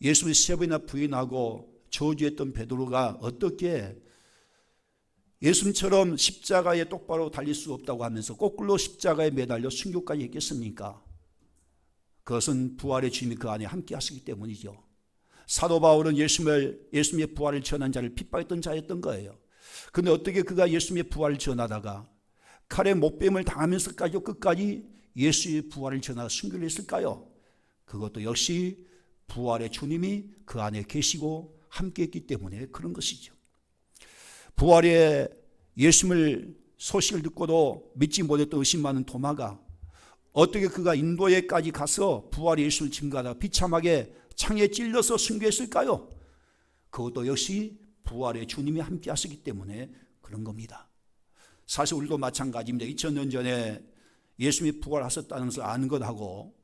[SPEAKER 1] 예수님을 세 번이나 부인하고 저주했던 베드로가 어떻게 예수님처럼 십자가에 똑바로 달릴 수 없다고 하면서 거꾸로 십자가에 매달려 순교까지 했겠습니까? 그것은 부활의 주님이 그 안에 함께 하시기 때문이죠. 사도 바울은 예수님의 부활을 전한 자를 핍박했던 자였던 거예요. 그런데 어떻게 그가 예수님의 부활을 전하다가 칼에 못뱀을 당하면서까지 끝까지 예수의 부활을 전하다 순교를 했을까요? 그것도 역시 부활의 주님이 그 안에 계시고 함께 했기 때문에 그런 것이죠. 부활의 예수님을 소식을 듣고도 믿지 못했던 의심 많은 도마가 어떻게 그가 인도에까지 가서 부활의 예수를 증거하다가 비참하게 창에 찔려서 순교했을까요? 그것도 역시 부활의 주님이 함께 하시기 때문에 그런 겁니다. 사실 우리도 마찬가지입니다. 2000년 전에 예수님이 부활하셨다는 것을 아는 것하고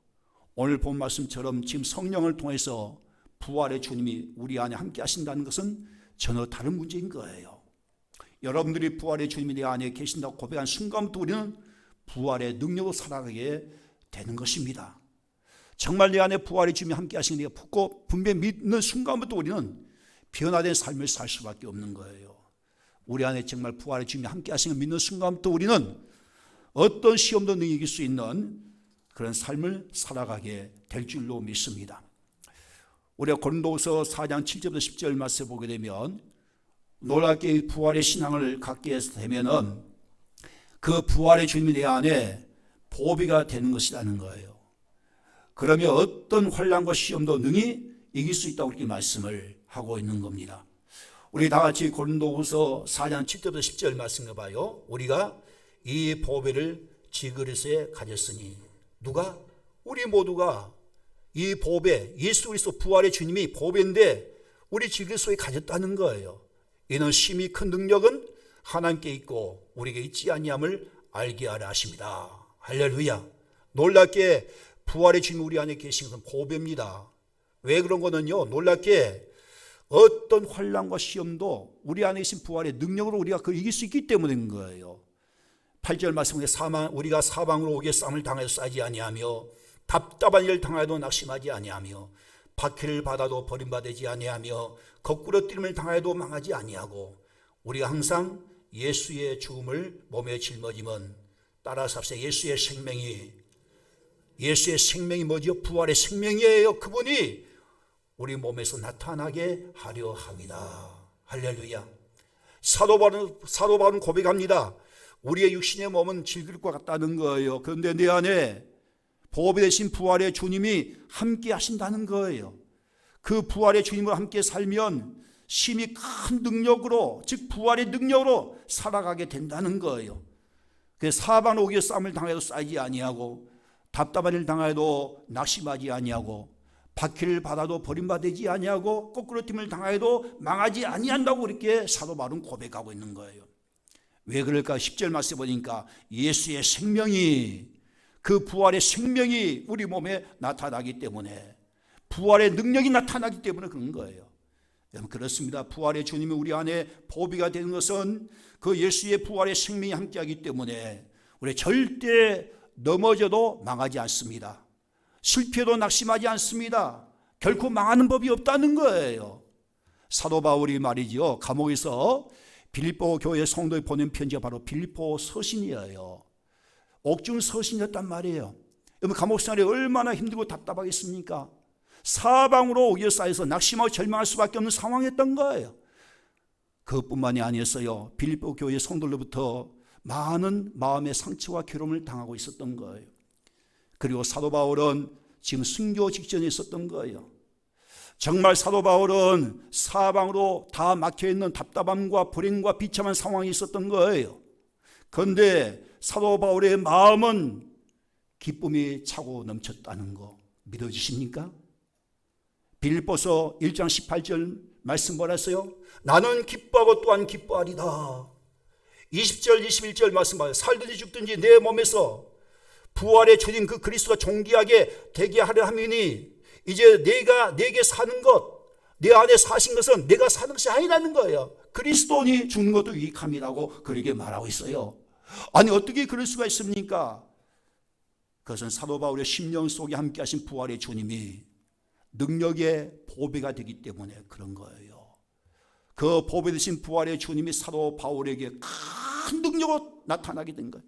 [SPEAKER 1] 오늘 본 말씀처럼 지금 성령을 통해서 부활의 주님이 우리 안에 함께 하신다는 것은 전혀 다른 문제인 거예요. 여러분들이 부활의 주님이 내 안에 계신다고 고백한 순간부터 우리는 부활의 능력으로 살아가게 되는 것입니다. 정말 내 안에 부활의 주님이 함께 하시는 내가 분명히 믿는 순간부터 우리는 변화된 삶을 살 수밖에 없는 거예요. 우리 안에 정말 부활의 주님이 함께 하시는 걸 믿는 순간부터 우리는 어떤 시험도 이길 수 있는 그런 삶을 살아가게 될 줄로 믿습니다. 우리가 고린도후서 4장 7절부터 10절 말씀을 보게 되면 놀랍게 부활의 신앙을 갖게 되면은 그 부활의 주님이 내 안에 보배가 되는 것이라는 거예요. 그러면 어떤 환난과 시험도 능히 이길 수 있다고 이렇게 말씀을 하고 있는 겁니다. 우리 다 같이 고린도후서 4장 7절부터 10절 말씀을 봐요. 우리가 이 보배를 지그릇에 가졌으니 누가? 우리 모두가 이 보배, 예수 그리스도 부활의 주님이 보배인데 우리 지그릇 속에 가졌다는 거예요. 이는 심히 큰 능력은 하나님께 있고 우리에게 있지 아니함을 알게 하려 하십니다. 할렐루야. 놀랍게 부활의 주님이 우리 안에 계신 것은 보배입니다. 왜 그런 거는요, 놀랍게 어떤 환난과 시험도 우리 안에 계신 부활의 능력으로 우리가 그걸 이길 수 있기 때문인 거예요. 8절 말씀에 우리가 사방으로 오게 쌈을 당하여 싸지 아니하며 답답한 일을 당하여도 낙심하지 아니하며 박해를 받아도 버림받지 아니하며 거꾸로 뛰림을 당하여도 망하지 아니하고 우리가 항상 예수의 죽음을 몸에 짊어지면 따라서 합시다. 예수의 생명이 뭐죠? 부활의 생명이에요. 그분이 우리 몸에서 나타나게 하려 합니다. 할렐루야. 사도 바울은 고백합니다. 우리의 육신의 몸은 질그릇과 같다는 거예요. 그런데 내 안에 보배 되신 부활의 주님이 함께 하신다는 거예요. 그 부활의 주님과 함께 살면 심히 큰 능력으로, 즉 부활의 능력으로 살아가게 된다는 거예요. 그래서 사방 오기에 쌈을 당해도 싸지 아니하고 답답한 일 당해도 낙심하지 아니하고 박해를 받아도 버림받지 아니하고 거꾸로 팀을 당해도 망하지 아니한다고 이렇게 사도 바울은 고백하고 있는 거예요. 왜 그럴까? 10절 말씀 보니까 예수의 생명이, 그 부활의 생명이 우리 몸에 나타나기 때문에, 부활의 능력이 나타나기 때문에 그런 거예요. 여러분, 그렇습니다. 부활의 주님이 우리 안에 보배가 되는 것은 그 예수의 부활의 생명이 함께하기 때문에 우리 절대 넘어져도 망하지 않습니다. 실패도 낙심하지 않습니다. 결코 망하는 법이 없다는 거예요. 사도 바울이 말이죠, 감옥에서 빌립보 교회 성도에 보낸 편지가 바로 빌립보 서신이에요. 옥중 서신이었단 말이에요. 여러분, 감옥 생활이 얼마나 힘들고 답답하겠습니까? 사방으로 오기에 쌓여서 낙심하고 절망할 수밖에 없는 상황이었던 거예요. 그것뿐만이 아니었어요. 빌립보 교회 성도들로부터 많은 마음의 상처와 괴로움을 당하고 있었던 거예요. 그리고 사도 바울은 지금 순교 직전에 있었던 거예요. 정말 사도 바울은 사방으로 다 막혀있는 답답함과 불행과 비참한 상황이 있었던 거예요. 그런데 사도 바울의 마음은 기쁨이 차고 넘쳤다는 거 믿어지십니까? 빌립보서 1장 18절 말씀 뭐라 했어요? 나는 기뻐하고 또한 기뻐하리다. 20절 21절 말씀 봐요. 살든지 죽든지 내 몸에서 부활의 주님 그 그리스도가 존귀하게 되게 하려 함이니 이제 내게 사는 것, 내 안에 사신 것은 내가 사는 것이 아니라는 거예요. 그리스도니 죽는 것도 유익함이라고 그렇게 말하고 있어요. 아니, 어떻게 그럴 수가 있습니까? 그것은 사도 바울의 심령 속에 함께 하신 부활의 주님이 능력의 보배가 되기 때문에 그런 거예요. 그 보배 되신 부활의 주님이 사도 바울에게 큰 능력으로 나타나게 된 거예요.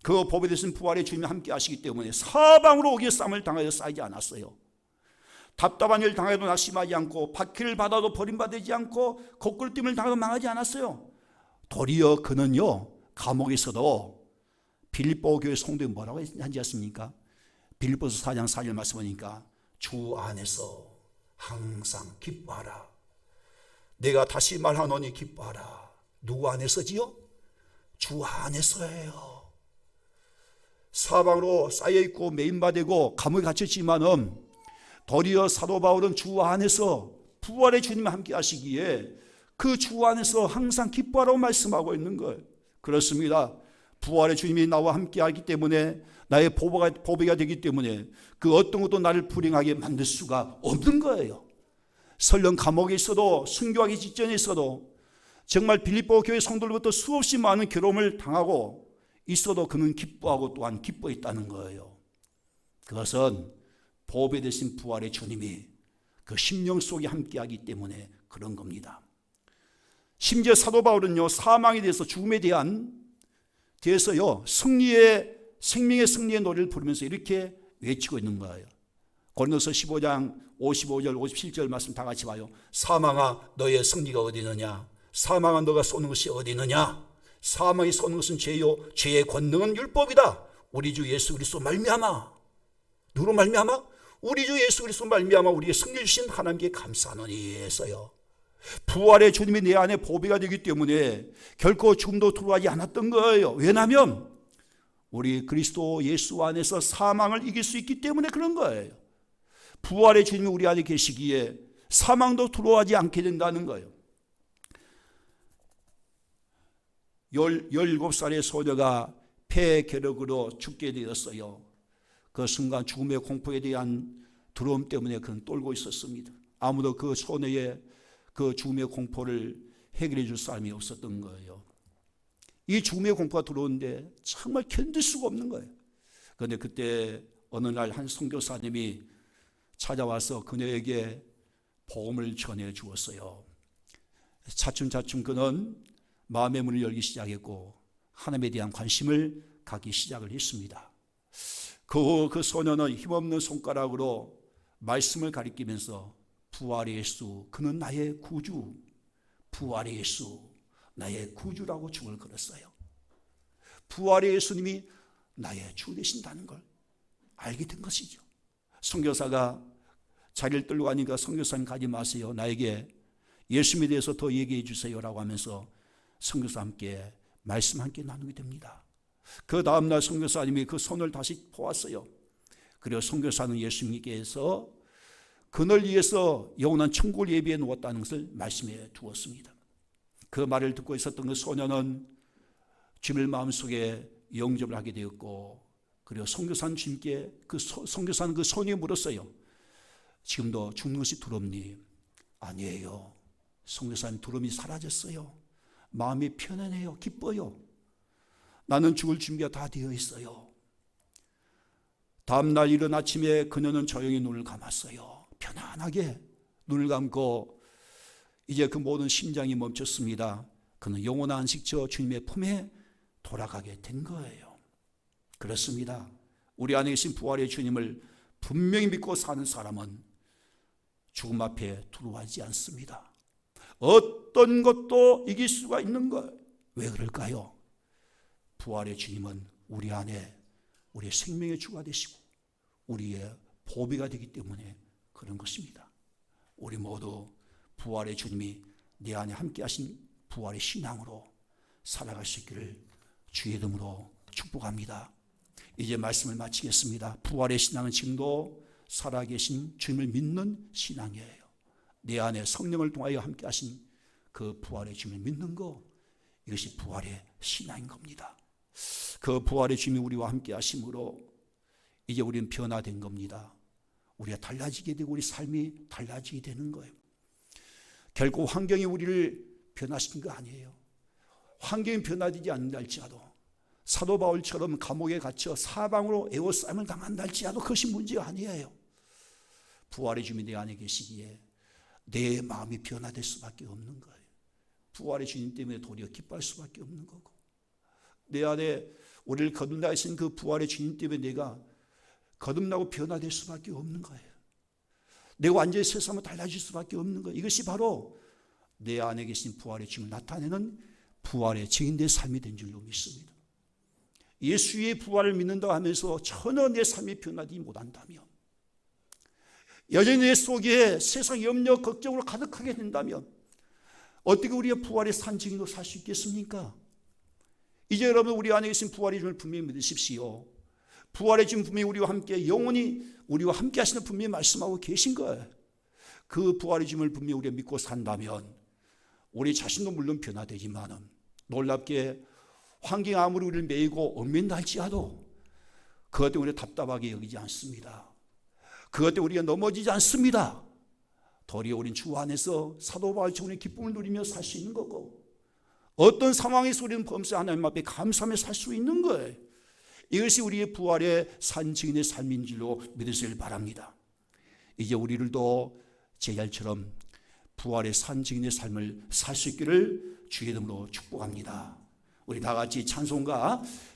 [SPEAKER 1] 그 보배 되신 부활의 주님이 함께 하시기 때문에 사방으로 오기에 쌈을 당하여 쌓이지 않았어요. 답답한 일 당해도 낙심하지 않고 박해를 받아도 버림받지 않고 거꾸로 뛸을 당해도 망하지 않았어요. 도리어 그는요, 감옥에서도 빌립보 교회 성도에 뭐라고 한지 아십니까? 빌립보서 4장 4절 말씀 보니까 주 안에서 항상 기뻐하라. 내가 다시 말하노니 기뻐하라. 누구 안에서지요? 주 안에서예요. 사방으로 쌓여있고 매인바되고 감옥에 갇혔지만은 도리어 사도 바울은 주 안에서 부활의 주님이 함께 하시기에 그 주 안에서 항상 기뻐하라고 말씀하고 있는 거예요. 그렇습니다. 부활의 주님이 나와 함께 하기 때문에 나의 보배가 되기 때문에 그 어떤 것도 나를 불행하게 만들 수가 없는 거예요. 설령 감옥에 있어도, 순교하기 직전에 있어도, 정말 빌립보 교회 성도들부터 수없이 많은 괴로움을 당하고 있어도 그는 기뻐하고 또한 기뻐했다는 거예요. 그것은 보배 되신 부활의 주님이 그 심령 속에 함께하기 때문에 그런 겁니다. 심지어 사도 바울은요, 사망에 대해서 죽음에 대해서요, 생명의 승리의 노래를 부르면서 이렇게 외치고 있는 거예요. 고린도서 15장 55절 57절 말씀 다 같이 봐요. 사망아 너의 승리가 어디 있느냐? 사망아 너가 쏘는 것이 어디 있느냐? 사망이 쏘는 것은 죄요, 죄의 권능은 율법이다. 우리 주 예수 그리스도 말미암아. 누구로 말미암아? 우리 주 예수 그리스도 말미암아 우리의 승리 주신 하나님께 감사하노니 했어요. 부활의 주님이 내 안에 보배가 되기 때문에 결코 죽음도 두려워하지 않았던 거예요. 왜냐하면 우리 그리스도 예수 안에서 사망을 이길 수 있기 때문에 그런 거예요. 부활의 주님이 우리 안에 계시기에 사망도 두려워하지 않게 된다는 거예요. 17살의 소녀가 폐결핵으로 죽게 되었어요. 그 순간 죽음의 공포에 대한 두려움 때문에 그는 떨고 있었습니다. 아무도 그 소녀의 그 죽음의 공포를 해결해 줄 사람이 없었던 거예요. 이 죽음의 공포가 들어오는데 정말 견딜 수가 없는 거예요. 그런데 그때 어느 날 한 선교사님이 찾아와서 그녀에게 복음을 전해 주었어요. 차츰차츰 그는 마음의 문을 열기 시작했고 하나님에 대한 관심을 갖기 시작을 했습니다. 그 소녀는 힘없는 손가락으로 말씀을 가리키면서 부활의 예수, 그는 나의 구주, 부활의 예수, 나의 구주라고 중을 걸었어요. 부활의 예수님이 나의 주 되신다는 걸 알게 된 것이죠. 선교사가 자리를 떨고 가니까 선교사님 가지 마세요. 나에게 예수님에 대해서 더 얘기해 주세요라고 하면서 선교사 함께 말씀 함께 나누게 됩니다. 그 다음날 선교사님이 그 손을 다시 보았어요. 그리고 선교사는 예수님께서 그를 위해서 영원한 천국을 예비해 놓았다는 것을 말씀해 두었습니다. 그 말을 듣고 있었던 그 소녀는 주님을 마음속에 영접을 하게 되었고, 그리고 선교사는 주님께 선교사는 그 소녀에 물었어요. 지금도 죽는 것이 두렵니? 아니에요. 선교사님 두려움이 사라졌어요. 마음이 편안해요. 기뻐요. 나는 죽을 준비가 다 되어 있어요. 다음날 이른 아침에 그녀는 조용히 눈을 감았어요. 편안하게 눈을 감고 이제 그 모든 심장이 멈췄습니다. 그는 영원한 안식처 주님의 품에 돌아가게 된 거예요. 그렇습니다. 우리 안에 계신 부활의 주님을 분명히 믿고 사는 사람은 죽음 앞에 두려워하지 않습니다. 어떤 것도 이길 수가 있는 거예요. 왜 그럴까요? 부활의 주님은 우리 안에 우리의 생명의 주가 되시고 우리의 보배가 되기 때문에 그런 것입니다. 우리 모두 부활의 주님이 내 안에 함께 하신 부활의 신앙으로 살아갈 수 있기를 주의 이름으로 축복합니다. 이제 말씀을 마치겠습니다. 부활의 신앙은 지금도 살아계신 주님을 믿는 신앙이에요. 내 안에 성령을 통하여 함께 하신 그 부활의 주님을 믿는 거, 이것이 부활의 신앙인 겁니다. 그 부활의 주님이 우리와 함께 하심으로 이제 우리는 변화된 겁니다. 우리가 달라지게 되고 우리 삶이 달라지게 되는 거예요. 결코 환경이 우리를 변화시킨 거 아니에요. 환경이 변화되지 않는다 할지라도, 사도 바울처럼 감옥에 갇혀 사방으로 에워싸임을 당한다 할지라도 그것이 문제가 아니에요. 부활의 주님이 내 안에 계시기에 내 마음이 변화될 수밖에 없는 거예요. 부활의 주님 때문에 도리어 기뻐할 수밖에 없는 거고, 내 안에 우리를 거듭나 계신 그 부활의 주님 때문에 내가 거듭나고 변화될 수밖에 없는 거예요. 내가 완전히 세상은 달라질 수밖에 없는 거예요. 이것이 바로 내 안에 계신 부활의 주님을 나타내는 부활의 증인된 삶이 된 줄로 믿습니다. 예수의 부활을 믿는다고 하면서 전혀 내 삶이 변하지 못한다면, 여전히 내 속에 세상 염려 걱정으로 가득하게 된다면 어떻게 우리의 부활의 산 증인으로 살 수 있겠습니까? 이제 여러분, 우리 안에 계신 부활의 주님을 분명히 믿으십시오. 부활의 주님 분명히 우리와 함께 영원히 우리와 함께 하시는 분명히 말씀하고 계신 거예요. 그 부활의 주님을 분명히 우리가 믿고 산다면 우리 자신도 물론 변화되지만 놀랍게 환경이 아무리 우리를 매이고 얽맨다 할지라도 그것 때문에 우리가 답답하게 여기지 않습니다. 그것 때문에 우리가 넘어지지 않습니다. 도리어 우린 주 안에서 사도 바울처럼 기쁨을 누리며 살 수 있는 거고, 어떤 상황에서 우리는 범사 하나님 앞에 감사하며 살 수 있는 거예요. 이것이 우리의 부활의 산 증인의 삶인 줄로 믿으시길 바랍니다. 이제 우리들도 제자처럼 부활의 산증인의 삶을 살 수 있기를 주의 이름으로 축복합니다. 우리 다 같이 찬송가